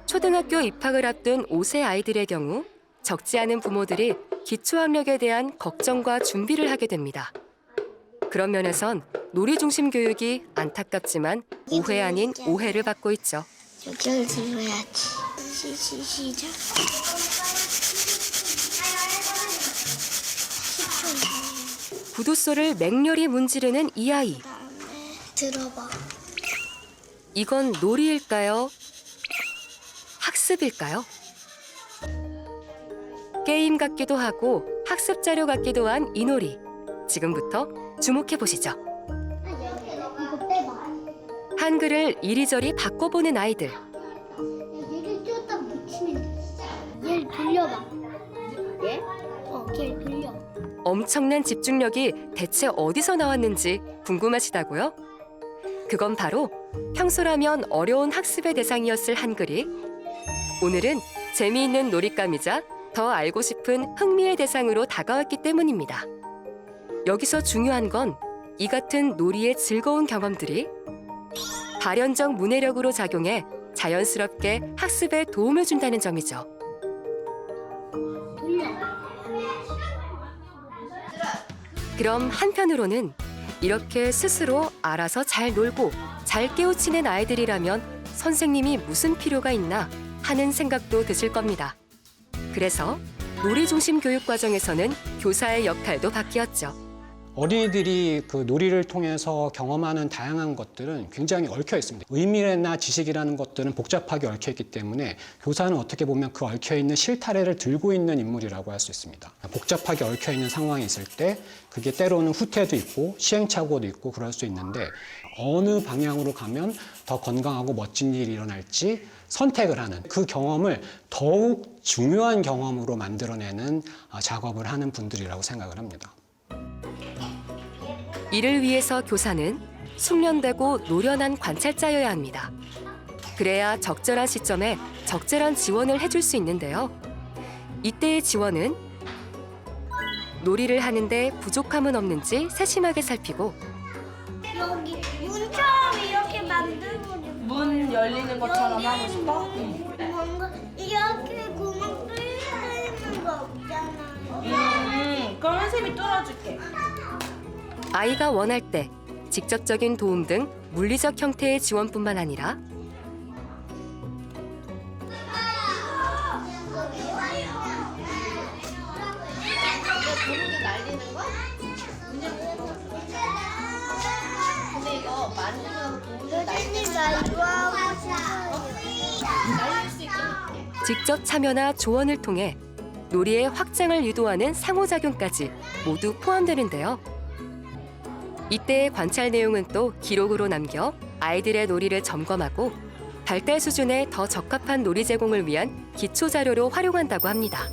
Speaker 1: 초등학교 입학을 앞둔 5세 아이들의 경우 적지 않은 부모들이 기초학력에 대한 걱정과 준비를 하게 됩니다. 그런 면에선 놀이 중심 교육이 안타깝지만 오해 아닌 오해를 받고 있죠.
Speaker 19: 여기를 들어야지. 시작.
Speaker 1: 구두소를 맹렬히 문지르는 이 아이.
Speaker 19: 들어봐.
Speaker 1: 이건 놀이일까요? 학습일까요? 게임 같기도 하고 학습 자료 같기도 한 이 놀이. 지금부터 주목해 보시죠.
Speaker 19: 이거 빼봐.
Speaker 1: 한글을 이리저리 바꿔보는 아이들.
Speaker 19: 얘를 쫓다 붙이면 돼. 얘를 돌려봐. 얘? 걔를 돌려.
Speaker 1: 엄청난 집중력이 대체 어디서 나왔는지 궁금하시다고요? 그건 바로 평소라면 어려운 학습의 대상이었을 한글이 오늘은 재미있는 놀잇감이자 더 알고 싶은 흥미의 대상으로 다가왔기 때문입니다. 여기서 중요한 건 이 같은 놀이의 즐거운 경험들이 발현적 문해력으로 작용해 자연스럽게 학습에 도움을 준다는 점이죠. 그럼 한편으로는 이렇게 스스로 알아서 잘 놀고 잘 깨우치는 아이들이라면 선생님이 무슨 필요가 있나 하는 생각도 드실 겁니다. 그래서 놀이 중심 교육 과정에서는 교사의 역할도 바뀌었죠.
Speaker 20: 어린이들이 그 놀이를 통해서 경험하는 다양한 것들은 굉장히 얽혀 있습니다. 의미나 지식이라는 것들은 복잡하게 얽혀 있기 때문에 교사는 어떻게 보면 그 얽혀 있는 실타래를 들고 있는 인물이라고 할 수 있습니다. 복잡하게 얽혀 있는 상황이 있을 때 그게 때로는 후퇴도 있고 시행착오도 있고 그럴 수 있는데 어느 방향으로 가면 더 건강하고 멋진 일이 일어날지 선택을 하는 그 경험을 더욱 중요한 경험으로 만들어내는 작업을 하는 분들이라고 생각을 합니다.
Speaker 1: 이를 위해서 교사는 숙련되고 노련한 관찰자여야 합니다. 그래야 적절한 시점에 적절한 지원을 해줄 수 있는데요. 이때의 지원은 놀이를 하는데 부족함은 없는지 세심하게 살피고
Speaker 19: 여기 문처럼 이렇게 만들고
Speaker 4: 문 열리는 것처럼 하고 싶어?
Speaker 19: 뭔가 이렇게 구멍 뚫려 있는 거 없잖아요.
Speaker 4: 그럼 선생님이 뚫어줄게.
Speaker 1: 아이가 원할 때 직접적인 도움 등 물리적 형태의 지원뿐만 아니라
Speaker 19: 선생님 나 이거 하고 싶어요.
Speaker 1: 직접 참여나 조언을 통해 놀이의 확장을 유도하는 상호작용까지 모두 포함되는데요. 이때의 관찰 내용은 또 기록으로 남겨 아이들의 놀이를 점검하고 발달 수준에 더 적합한 놀이 제공을 위한 기초 자료로 활용한다고 합니다.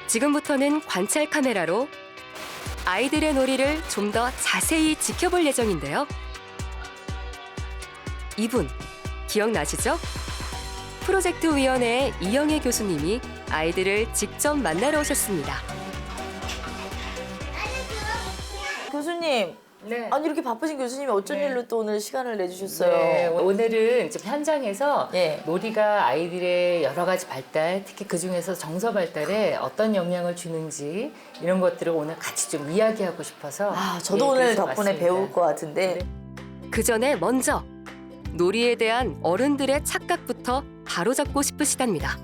Speaker 1: 지금부터는 관찰 카메라로 아이들의 놀이를 좀 더 자세히 지켜볼 예정인데요. 이분 기억나시죠? 프로젝트위원회의 이영애 교수님이 아이들을 직접 만나러 오셨습니다.
Speaker 4: 교수님. 아니 이렇게 바쁘신 교수님이 어쩐 일로 또 오늘 시간을 내주셨어요?
Speaker 12: 네, 오늘은 좀 현장에서 놀이가 아이들의 여러 가지 발달, 특히 그중에서 정서 발달에 어떤 영향을 주는지 이런 것들을 오늘 같이 좀 이야기하고 싶어서
Speaker 4: 저도 오늘 덕분에 배울 것 같은데.
Speaker 1: 그 전에 먼저 놀이에 대한 어른들의 착각부터 바로잡고 싶으시답니다.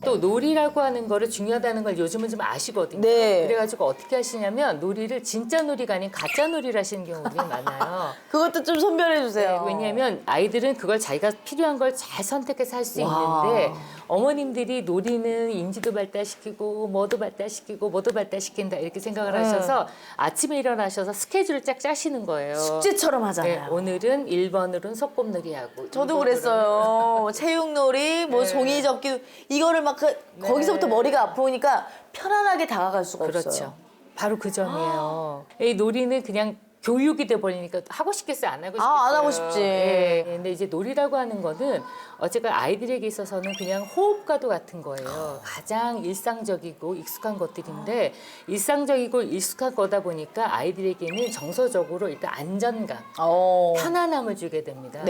Speaker 12: 또 놀이라고 하는 거를 중요하다는 걸 요즘은 좀 아시거든요. 그래가지고 어떻게 하시냐면 놀이를 진짜 놀이가 아닌 가짜 놀이를 하시는 경우들이 많아요.
Speaker 4: 그것도 좀 선별해 주세요.
Speaker 12: 왜냐하면 아이들은 그걸 자기가 필요한 걸 잘 선택해서 할 수 있는데 어머님들이 놀이는 인지도 발달시키고 뭐도 발달시키고 뭐도 발달시킨다 이렇게 생각을 하셔서 아침에 일어나셔서 스케줄을 쫙 짜시는 거예요.
Speaker 4: 숙제처럼 하잖아요.
Speaker 12: 네, 오늘은 1번으로는 소꿉놀이하고
Speaker 4: 저도 그랬어요. 체육놀이, 뭐 종이 접기 이거를 막 거기서부터 머리가 아프니까 편안하게 다가갈 수가 없어요.
Speaker 12: 그렇죠. 바로 그 점이에요. 이 놀이는 그냥 교육이 돼버리니까 하고 싶겠어요? 안 하고 싶겠어요?
Speaker 4: 안 하고 싶지.
Speaker 12: 근데 이제 놀이라고 하는 거는 어쨌든 아이들에게 있어서는 그냥 호흡과도 같은 거예요. 가장 일상적이고 익숙한 것들인데 일상적이고 익숙한 거다 보니까 아이들에게는 정서적으로 일단 안전감, 편안함을 주게 됩니다.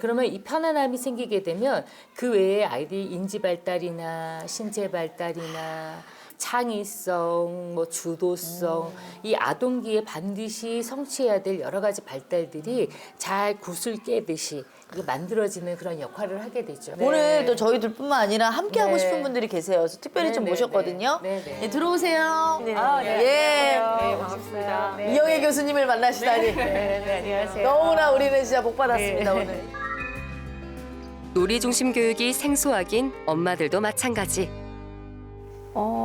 Speaker 12: 그러면 이 편안함이 생기게 되면 그 외에 아이들이 인지 발달이나 신체 발달이나 창의성, 뭐 주도성, 이 아동기에 반드시 성취해야 될 여러 가지 발달들이 잘 굿을 깨듯이 만들어지는 그런 역할을 하게 되죠.
Speaker 4: 오늘 또 저희들뿐만 아니라 함께 하고 싶은 분들이 계세요. 그래서 특별히 좀 모셨거든요. 들어오세요.
Speaker 12: 반갑습니다.
Speaker 4: 이영애 교수님을 만나시다니.
Speaker 12: 안녕하세요.
Speaker 4: 너무나 우리는 진짜 복 받았습니다 오늘.
Speaker 1: 놀이 중심 교육이 생소하긴 엄마들도 마찬가지.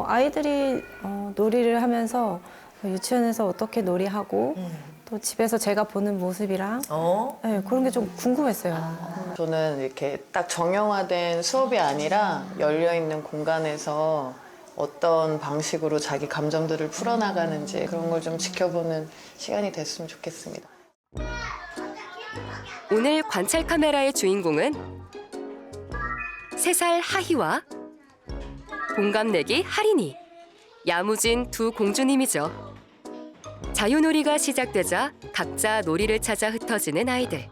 Speaker 21: 아이들이 놀이를 하면서 유치원에서 어떻게 놀이하고 또 집에서 제가 보는 모습이랑 그런 게 좀 궁금했어요.
Speaker 22: 저는 이렇게 딱 정형화된 수업이 아니라 열려있는 공간에서 어떤 방식으로 자기 감정들을 풀어나가는지 그런 걸 좀 지켜보는 시간이 됐으면 좋겠습니다.
Speaker 1: 오늘 관찰 카메라의 주인공은 3살 하희와 동갑내기 하린이, 야무진 두 공주님이죠. 자유놀이가 시작되자 각자 놀이를 찾아 흩어지는 아이들.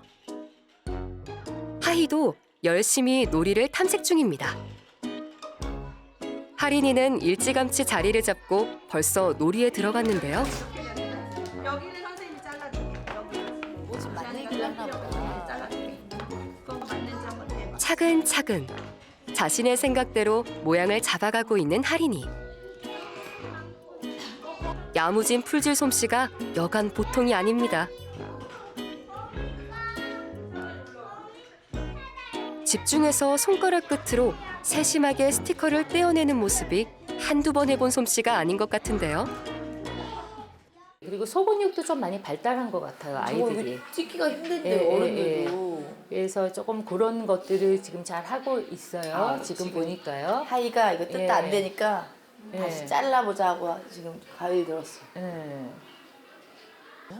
Speaker 1: 하희도 열심히 놀이를 탐색 중입니다. 하린이는 일찌감치 자리를 잡고 벌써 놀이에 들어갔는데요.
Speaker 15: 여기는 선생님이 잘라줄게요.
Speaker 4: 뭐좀 만들기를 하나 보다.
Speaker 15: 그거 맞는지 한번 해봐.
Speaker 1: 차근차근 자신의 생각대로 모양을 잡아가고 있는 하린이. 야무진 풀질 솜씨가 여간 보통이 아닙니다. 집중해서 손가락 끝으로 세심하게 스티커를 떼어내는 모습이 한두 번 해본 솜씨가 아닌 것 같은데요.
Speaker 12: 그리고 소근육도 좀 많이 발달한 것 같아요, 아이들이.
Speaker 4: 찍기가 힘든데
Speaker 12: 예,
Speaker 4: 어른들도.
Speaker 12: 그래서 조금 그런 것들을 지금 잘 하고 있어요.
Speaker 4: 아,
Speaker 12: 지금 보니까요.
Speaker 4: 하이가 이거 뜯다 안 되니까 다시
Speaker 12: 예.
Speaker 4: 잘라보자 하고 지금 가위 들었어.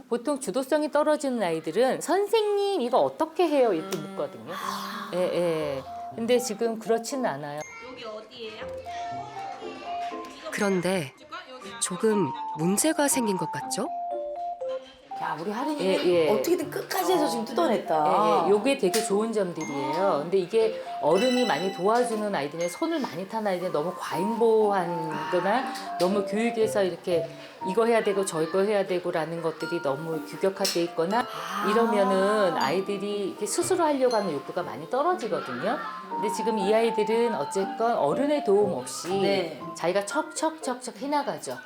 Speaker 12: 보통 주도성이 떨어지는 아이들은 선생님 이거 어떻게 해요? 이렇게 묻거든요. 예, 예. 근데 지금 그렇지는 않아요.
Speaker 14: 여기 어디예요?
Speaker 1: 그런데 조금 문제가 생긴 것 같죠?
Speaker 4: 야, 우리 하린이는
Speaker 12: 예, 예.
Speaker 4: 어떻게든 끝까지 해서 지금 뜯어냈다.
Speaker 12: 예, 예. 요게 되게 좋은 점들이에요. 근데 이게 어른이 많이 도와주는 아이들은 손을 많이 탄 아이들은 너무 과잉보한 거나 너무 교육에서 이렇게 이거 해야 되고 저거 해야 되고라는 것들이 너무 규격화돼 있거나 이러면은 아이들이 이렇게 스스로 하려고 하는 욕구가 많이 떨어지거든요. 근데 지금 이 아이들은 어쨌건 어른의 도움 없이 자기가 척척척척 해나가죠.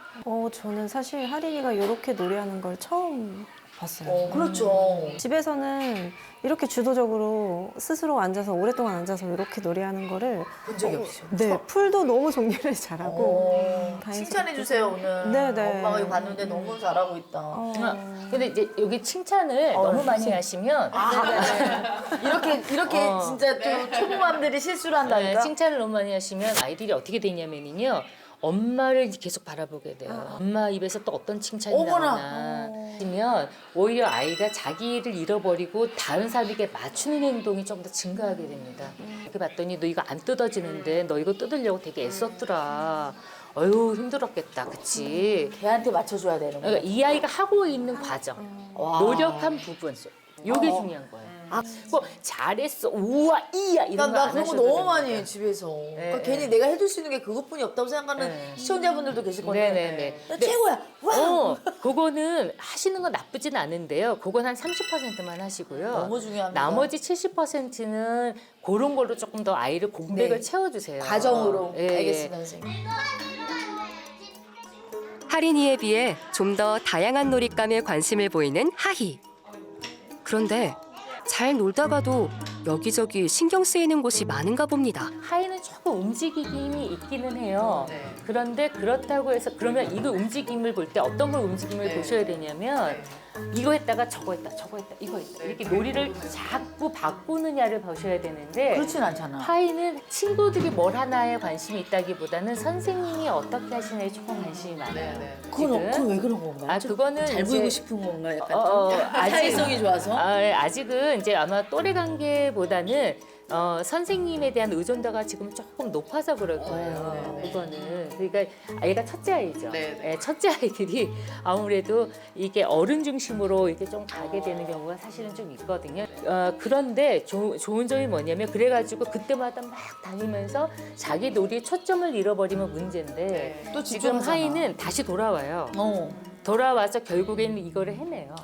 Speaker 21: 저는 사실 하린이가 이렇게 놀이하는 걸 처음 봤어요.
Speaker 4: 그렇죠.
Speaker 21: 집에서는 이렇게 주도적으로 스스로 앉아서 오랫동안 앉아서 이렇게 놀이하는 거를
Speaker 4: 본 적이 없어요.
Speaker 21: 네, 풀도 너무 정리를 잘하고
Speaker 4: 칭찬해 주세요 오늘.
Speaker 21: 네네.
Speaker 4: 엄마가 이거 봤는데 너무 잘하고 있다.
Speaker 12: 근데 이제 여기 칭찬을 너무 많이 하시면
Speaker 4: 이렇게 진짜 또 초보맘들이 실수를 한다니까.
Speaker 12: 네, 칭찬을 너무 많이 하시면 아이들이 어떻게 되냐면요. 엄마를 계속 바라보게 돼요. 엄마 입에서 또 어떤 칭찬이 나오나. 하면 오히려 아이가 자기를 잃어버리고 다른 사람에게 맞추는 행동이 좀 더 증가하게 됩니다. 이렇게 봤더니 너 이거 안 뜯어지는데 너 이거 뜯으려고 되게 애썼더라. 어휴 힘들었겠다. 그치?
Speaker 4: 걔한테 맞춰줘야 되는 거야.
Speaker 12: 그러니까 이 아이가 하고 있는 과정, 노력한 부분, 요게 중요한 거예요. 뭐 잘했어, 우와, 이야 이런 거
Speaker 4: 나
Speaker 12: 안
Speaker 4: 그런 거
Speaker 12: 하셔도
Speaker 4: 너무
Speaker 12: 됩니다.
Speaker 4: 많이 해 집에서. 그러니까
Speaker 12: 네,
Speaker 4: 괜히 내가 해줄 수 있는 게 그것뿐이 없다고 생각하는 시청자분들도 계실 건데.
Speaker 12: 네네네.
Speaker 4: 나 최고야. 와.
Speaker 12: 그거는 하시는 건 나쁘진 않은데요. 그건 한 30%만 하시고요.
Speaker 4: 너무 중요합니다.
Speaker 12: 나머지 70%는 그런 걸로 조금 더 아이를 공백을 채워주세요.
Speaker 4: 과정으로.
Speaker 12: 예,
Speaker 4: 알겠습니다,
Speaker 12: 예.
Speaker 4: 선생님.
Speaker 1: 하린이에 비해 좀 더 다양한 놀잇감에 관심을 보이는 하희. 그런데 잘 놀다가도 여기저기 신경 쓰이는 곳이 많은가 봅니다.
Speaker 12: 하이는 조금 움직임이 있기는 해요. 그런데 그렇다고 해서 그러면 이거 움직임을 볼 때 어떤 걸 움직임을 보셔야 되냐면 이거 했다가 저거 했다, 저거 했다, 이거 했다. 이렇게 놀이를 자꾸 바꾸느냐를 보셔야 되는데
Speaker 4: 그렇진 않잖아.
Speaker 12: 하이는 친구들이 뭘 하나에 관심이 있다기보다는 선생님이 어떻게 하시냐에 조금 관심이 많아요.
Speaker 4: 그건 왜 그런 건가요?
Speaker 12: 그거는
Speaker 4: 잘
Speaker 12: 이제-
Speaker 4: 보이고 싶은 건가 약간 사회성이 좋아서?
Speaker 12: 아직은 이제 아마 또래 관계보다는 선생님에 대한 의존도가 지금 조금 높아서 그럴 거예요. 그거는 그러니까 아이가 첫째 아이죠. 네, 첫째 아이들이 아무래도 이게 어른 중심으로 이렇게 좀 가게 되는 경우가 사실은 좀 있거든요. 그런데 좋은 점이 뭐냐면 그래가지고 그때마다 막 다니면서 자기 놀이에 초점을 잃어버리면 문제인데
Speaker 4: 또
Speaker 12: 지금
Speaker 4: 집중하잖아.
Speaker 12: 하이는 다시 돌아와요. 돌아와서 결국에는 이거를 해내요.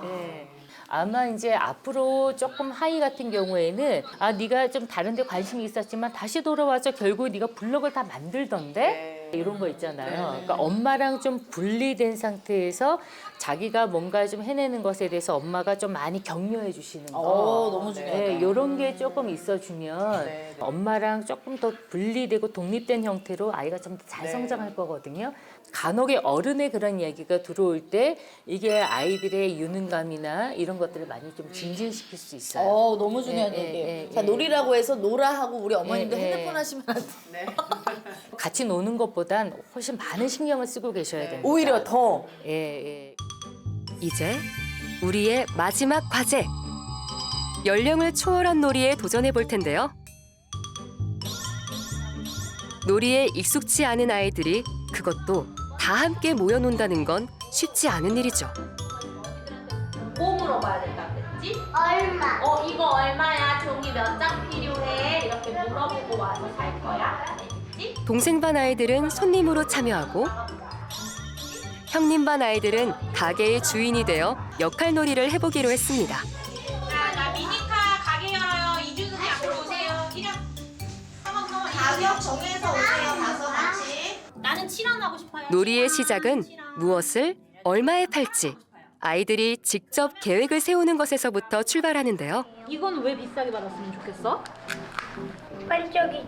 Speaker 12: 네. 아마 이제 앞으로 조금 하이 같은 경우에는 네가 좀 다른 데 관심이 있었지만 다시 돌아와서 결국 네가 블록을 다 만들던데 이런 거 있잖아요. 그러니까 엄마랑 좀 분리된 상태에서 자기가 뭔가 좀 해내는 것에 대해서 엄마가 좀 많이 격려해 주시는 거.
Speaker 4: 너무 중요하다.
Speaker 12: 네, 이런 게 조금 있어주면 엄마랑 조금 더 분리되고 독립된 형태로 아이가 좀 더 잘 성장할 거거든요. 간혹의 어른의 그런 이야기가 들어올 때 이게 아이들의 유능감이나 이런 것들을 많이 좀 증진시킬 수 있어요.
Speaker 4: 너무 중요한 얘기예요. 자, 놀이라고 해서 놀아 하고 우리 어머님도 핸드폰 하시면 안 돼.
Speaker 12: 같이 노는 것보단 훨씬 많은 신경을 쓰고 계셔야 됩니다.
Speaker 4: 오히려 더.
Speaker 12: 예.
Speaker 1: 이제 우리의 마지막 과제. 연령을 초월한 놀이에 도전해 볼 텐데요. 놀이에 익숙지 않은 아이들이 그것도 다 함께 모여 논다는 건 쉽지 않은 일이죠.
Speaker 14: 뭐 물어봐야 된다 그랬지?
Speaker 19: 얼마?
Speaker 14: 이거 얼마야? 종이 몇 장 필요해? 이렇게 물어보고 와서 살 거야. 알겠지?
Speaker 1: 동생 반 아이들은 손님으로 참여하고 형님 반 아이들은 가게의 주인이 되어 역할놀이를 해보기로 했습니다.
Speaker 14: 나 미니카 가게 열어요. 이준순이 앞으로 오세요. 이름. 가격 정해서 오세요. 가서 같이. 나는 칠한 하고 싶어요.
Speaker 1: 놀이의 시작은 무엇을 얼마에 팔지 아이들이 직접 계획을 세우는 것에서부터 출발하는데요.
Speaker 18: 이건 왜 비싸게 받았으면 좋겠어?
Speaker 19: 반짝이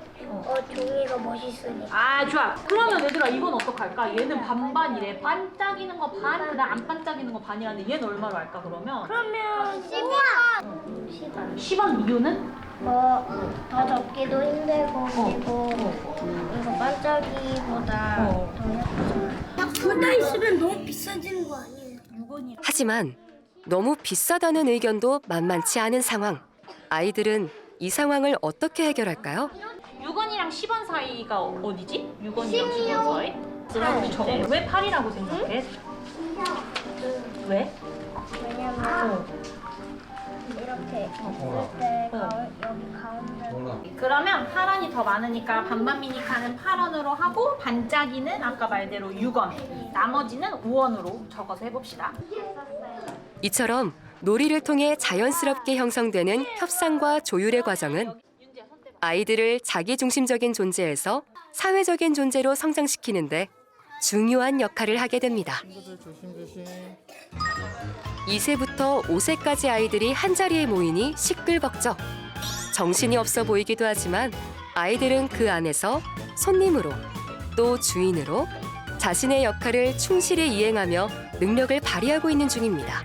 Speaker 19: 종이가 멋있으니까.
Speaker 18: 아 좋아. 그러면 얘들아 이건 어떡할까? 얘는 반반이래. 반짝이는 거 반, 그다음 안 반짝이는 거 반이라는데 얘는 얼마로 할까 그러면?
Speaker 19: 그러면 10원.
Speaker 18: 10원 이유는?
Speaker 19: 더 적기도 힘들고 그리고 이거 반짝이보다 더 예쁘잖아. 둘 다 있으면 너무 비싸지는 거 아니에요?
Speaker 1: 하지만 너무 비싸다는 의견도 만만치 않은 상황. 아이들은 이 상황을 어떻게 해결할까요?
Speaker 18: 6원이랑 10원 사이가 어디지? 6원이랑 10원 사이? 우리 저거 왜 8이라고 생각해? 왜?
Speaker 19: 왜냐면 이렇게 있을 때 여기 가운데
Speaker 18: 그러면 8원이 더 많으니까 반반 미니카는 8원으로 하고 반짝이는 아까 말대로 6원, 나머지는 5원으로 적어서 해봅시다.
Speaker 1: 이처럼 놀이를 통해 자연스럽게 형성되는 협상과 조율의 과정은 아이들을 자기중심적인 존재에서 사회적인 존재로 성장시키는데 중요한 역할을 하게 됩니다. 2세부터 5세까지 아이들이 한자리에 모이니 시끌벅적. 정신이 없어 보이기도 하지만 아이들은 그 안에서 손님으로 또 주인으로 자신의 역할을 충실히 이행하며 능력을 발휘하고 있는 중입니다.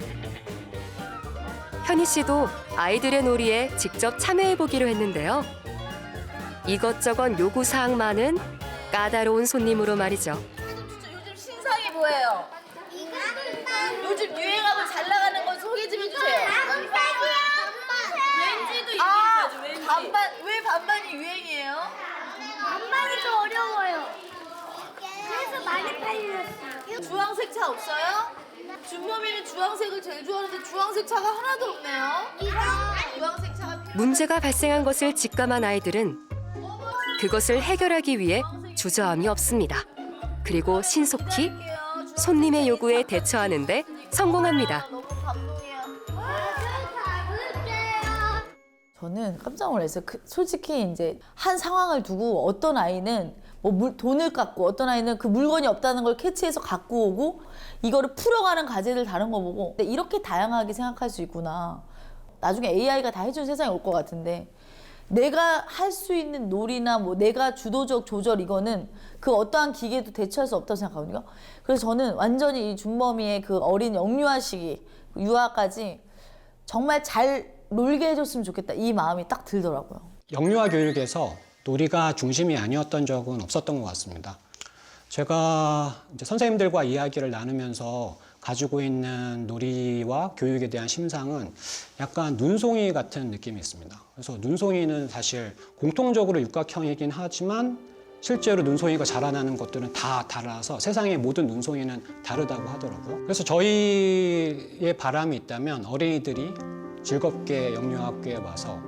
Speaker 1: 현희 씨도 아이들의 놀이에 직접 참여해보기로 했는데요. 이것저것 요구사항 많은 까다로운 손님으로 말이죠.
Speaker 4: 요즘 신상이 뭐예요? 요즘 유행하고 잘 나가는 거 소개 좀 해주세요. 왠지도 얘기해야죠. 왠지. 반반 왜 반반이 유행이에요?
Speaker 19: 반반이 더 어려워요. 그래서 많이 팔렸어요.
Speaker 4: 주황색 차 없어요? 준범이는 주황색을 제일 좋아하는데 주황색 차가 하나도 없네요. 주황색 차가
Speaker 1: 문제가 발생한 것을 직감한 아이들은 그것을 해결하기 위해 주저함이 없습니다. 그리고 신속히 손님의 요구에 대처하는 데 성공합니다.
Speaker 4: 저는 깜짝 놀랐어요. 솔직히 이제 한 상황을 두고 어떤 아이는 뭐 돈을 깎고 어떤 아이는 그 물건이 없다는 걸 캐치해서 갖고 오고 이거를 풀어가는 과제들 다른 거 보고 이렇게 다양하게 생각할 수 있구나. 나중에 AI가 다 해준 세상이 올 것 같은데 내가 할 수 있는 놀이나 뭐 내가 주도적 조절 이거는 그 어떠한 기계도 대체할 수 없다고 생각하거든요. 그래서 저는 완전히 이 준범이의 그 어린 영유아 시기, 유아까지 정말 잘 놀게 해줬으면 좋겠다. 이 마음이 딱 들더라고요.
Speaker 20: 영유아 교육에서 놀이가 중심이 아니었던 적은 없었던 것 같습니다. 제가 이제 선생님들과 이야기를 나누면서 가지고 있는 놀이와 교육에 대한 심상은 약간 눈송이 같은 느낌이 있습니다. 그래서 눈송이는 사실 공통적으로 육각형이긴 하지만 실제로 눈송이가 자라나는 것들은 다 달라서 세상의 모든 눈송이는 다르다고 하더라고요. 그래서 저희의 바람이 있다면 어린이들이 즐겁게 영유아학교에 와서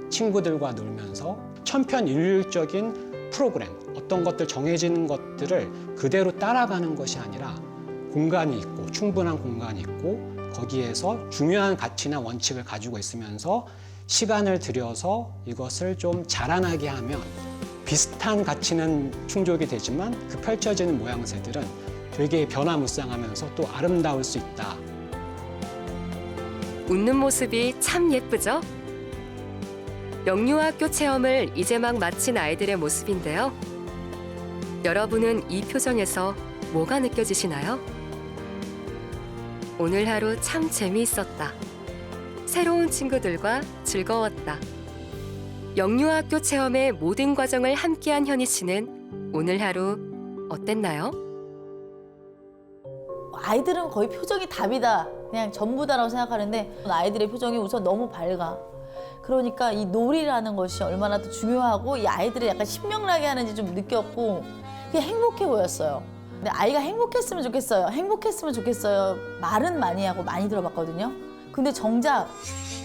Speaker 20: 친구들과 놀면서 천편일률적인 프로그램, 어떤 것들 정해지는 것들을 그대로 따라가는 것이 아니라 공간이 있고 충분한 공간이 있고 거기에서 중요한 가치나 원칙을 가지고 있으면서 시간을 들여서 이것을 좀 자라나게 하면 비슷한 가치는 충족이 되지만 그 펼쳐지는 모양새들은 되게 변화무쌍하면서 또 아름다울 수 있다.
Speaker 1: 웃는 모습이 참 예쁘죠? 영유아학교 체험을 이제 막 마친 아이들의 모습인데요. 여러분은 이 표정에서 뭐가 느껴지시나요? 오늘 하루 참 재미있었다. 새로운 친구들과 즐거웠다. 영유아학교 체험의 모든 과정을 함께한 현희 씨는 오늘 하루 어땠나요?
Speaker 4: 아이들은 거의 표정이 답이다. 그냥 전부다라고 생각하는데 아이들의 표정이 우선 너무 밝아. 그러니까 이 놀이라는 것이 얼마나 더 중요하고 이 아이들을 약간 신명나게 하는지 좀 느꼈고 그게 행복해 보였어요. 근데 아이가 행복했으면 좋겠어요. 행복했으면 좋겠어요. 말은 많이 하고 많이 들어봤거든요. 근데 정작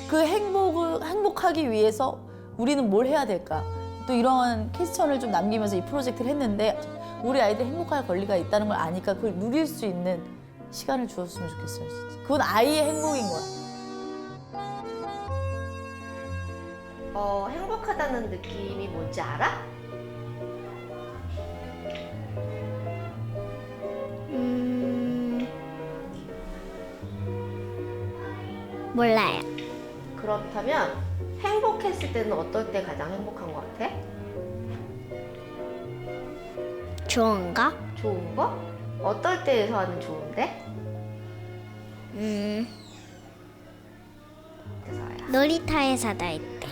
Speaker 4: 그 행복하기 위해서 우리는 뭘 해야 될까? 또 이런 퀘스천을 좀 남기면서 이 프로젝트를 했는데 우리 아이들 행복할 권리가 있다는 걸 아니까 그걸 누릴 수 있는 시간을 주었으면 좋겠어요. 진짜. 그건 아이의 행복인 거야.
Speaker 6: 행복하다는 느낌이 뭔지 알아?
Speaker 19: 몰라요.
Speaker 6: 그렇다면 행복했을 때는 어떨 때 가장 행복한 것 같아?
Speaker 19: 좋은 거?
Speaker 6: 좋은 거? 어떨 때에서 하는 좋은데?
Speaker 19: 놀이터에서 놀 때,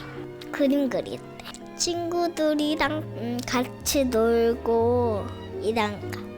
Speaker 19: 그림 그릴 때, 친구들이랑 같이 놀고 이런 거.